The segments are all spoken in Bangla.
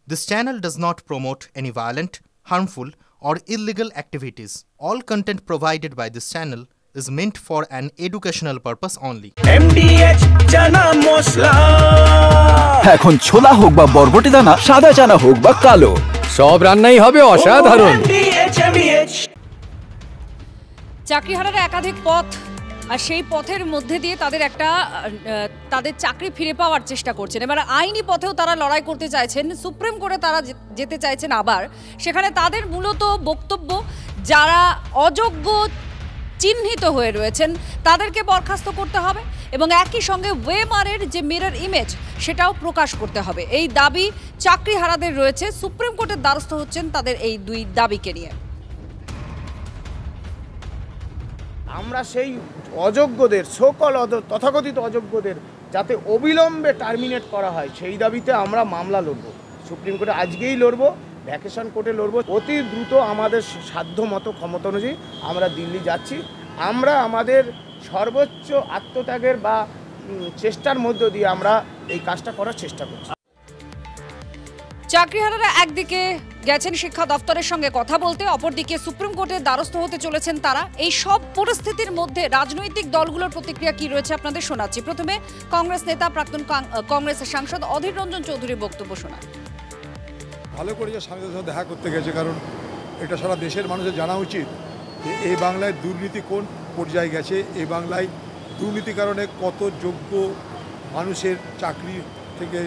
This channel does not promote any violent, harmful, or illegal activities. All content provided by this channel is meant for an educational purpose only. MDH chana masala এখন ছোলা হোক বা বরবটি দানা, সাদা চানা হোক বা কালো, সব রান্নাই হবে অসাধারণ। চাকরিহারার একাধিক পথ আর সেই পথের মধ্যে দিয়ে তাদের চাকরি ফিরে পাওয়ার চেষ্টা করছেন। এবার আইনি পথেও তারা লড়াই করতে চাইছেন, সুপ্রিম কোর্টে তারা যেতে চাইছেন। আবার সেখানে তাদের মূলত বক্তব্য, যারা অযোগ্য চিহ্নিত হয়ে রয়েছেন তাদেরকে বরখাস্ত করতে হবে এবং একই সঙ্গে ওয়েমারের যে মিরর ইমেজ সেটাও প্রকাশ করতে হবে। এই দাবি চাকরিহারাদের রয়েছে। সুপ্রিম কোর্টের দ্বারস্থ হচ্ছেন তাদের এই দুই দাবিকে নিয়ে। আমরা সেই অযোগ্যদের, সকল তথাকথিত অযোগ্যদের যাতে অবিলম্বে টার্মিনেট করা হয় সেই দাবিতে আমরা মামলা লড়ব। সুপ্রিম কোর্টে আজকেই লড়ব, ভ্যাকেশন কোর্টে লড়ব। অতি দ্রুত আমাদের সাধ্য মতো ক্ষমতা অনুযায়ী আমরা দিল্লি যাচ্ছি। আমরা আমাদের সর্বোচ্চ আত্মত্যাগের বা চেষ্টার মধ্য দিয়ে আমরা এই কাজটা করার চেষ্টা করছি। চাকরিহারারা একদিকে গেছেন শিক্ষা দপ্তরের সঙ্গে কথা বলতে, অপরদিকে সুপ্রিম কোর্টের দ্বারস্থ হতে চলেছেন তারা। এই সব পরিস্থিতির মধ্যে রাজনৈতিক দলগুলোর প্রতিক্রিয়া কি রয়েছে আপনাদের শোনাচ্ছি। প্রথমে কংগ্রেস নেতা, প্রাক্তন কংগ্রেসের সাংসদ অধীর রঞ্জন চৌধুরীর বক্তব্য শোনান। ভালো করে যে স্বামীদের সাথে দেখা করতে গেছে, কারণ এটা সারা দেশের মানুষের জানা উচিত যে এই বাংলায় দুর্নীতি কোন পর্যায়ে গেছে, এই বাংলায় দুর্নীতি কারণে কত যোগ্য মানুষের চাকরি থেকে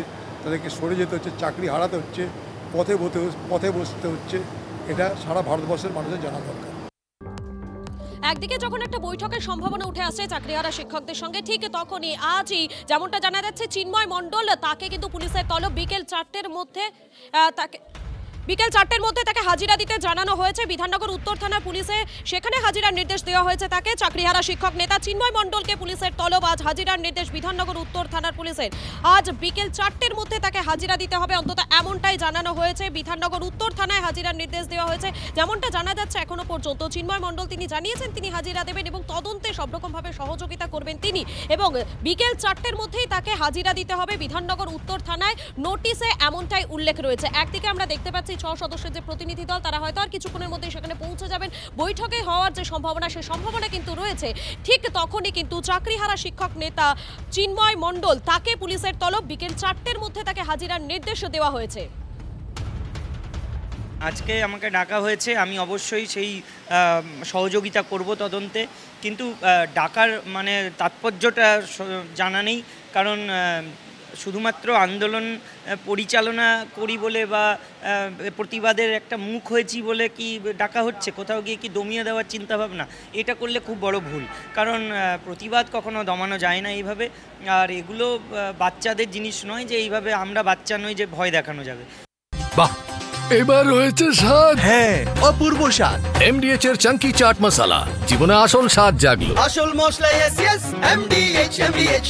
তাদেরকে সরে যেতে হচ্ছে, চাকরি হারাতে হচ্ছে, পথে বসতে হচ্ছে। এটা সারা ভারতবর্ষের মানুষের জানা দরকার। একদিকে যখন একটা বৈঠকের সম্ভাবনা উঠে আসছে চাকরিহারা শিক্ষকদের সঙ্গে, ঠিক তখনই আজই যেমনটা জানা যাচ্ছে চিন্ময় মণ্ডল তাকে কিন্তু পুলিশের তলব বিকেল 4টের মধ্যে তাকে হাজিরা দিতে জানানো হয়েছে। বিধাননগর উত্তর থানার পুলিশে সেখানে হাজিরার নির্দেশ দেওয়া হয়েছে তাকে। চাকরিহারা শিক্ষক নেতা চিন্ময় মণ্ডলকে পুলিশের তলব, আজ হাজিরার নির্দেশ বিধাননগর উত্তর থানার পুলিশের। আজ বিকেল 4টের মধ্যে তাকে হাজিরা দিতে হবে, অন্তত এমনটাই জানানো হয়েছে। বিধাননগর উত্তর থানায় হাজিরার নির্দেশ দেওয়া হয়েছে। যেমনটা জানা যাচ্ছে এখনো পর্যন্ত চিন্ময় মণ্ডল তিনি জানিয়েছেন তিনি হাজিরা দেবেন এবং তদন্তে সব রকমভাবে সহযোগিতা করবেন তিনি, এবং বিকেল 4টের মধ্যেই তাকে হাজিরা দিতে হবে বিধাননগর উত্তর থানায়। নোটিশে এমনটাই উল্লেখ রয়েছে। একদিকে আমরা দেখতে পাচ্ছি 6 সদস্যের যে প্রতিনিধি দল তারা হয়তো আর কিছুক্ষণের মধ্যে সেখানে পৌঁছে যাবেন। বৈঠকে হওয়ার যে সম্ভাবনা, সেই সম্ভাবনা কিন্তু রয়েছে। ঠিক তখনই কিন্তু চাকরিহারা শিক্ষক নেতা চিন্ময় মণ্ডল তাকে পুলিশের তলব, বিকেল 4টের মধ্যে তাকে হাজিরার নির্দেশ দেওয়া হয়েছে। আজকে আমাকে ডাকা হয়েছে, আমি অবশ্যই সেই সহযোগিতা করব তদন্তে, কিন্তু ডাকার মানে তাৎপর্যটা জানা নেই। কারণ শুধুমাত্র আন্দোলন পরিচালনা করি বলে বা প্রতিবাদের একটা মুখ হয়েছি বলে কি ডাকা হচ্ছে? কোথাও গিয়ে কি দমিয়ে দেওয়ার চিন্তাভাবনা? এটা করলে খুব বড় ভুল, কারণ প্রতিবাদ কখনো দমানো যায় না এইভাবে। আর এগুলো বাচ্চাদের জিনিস নয় যে এইভাবে আমরা বাচ্চা নই যে ভয় দেখানো যাবে। বাহ, এবার রয়েছে স্বাদ। হ্যাঁ, অপূর্ব স্বাদ। MDH এর চাঙ্কি চাট মশলা, জীবনে আসল স্বাদ জাগলো। আসল মশলা, yes, MDH।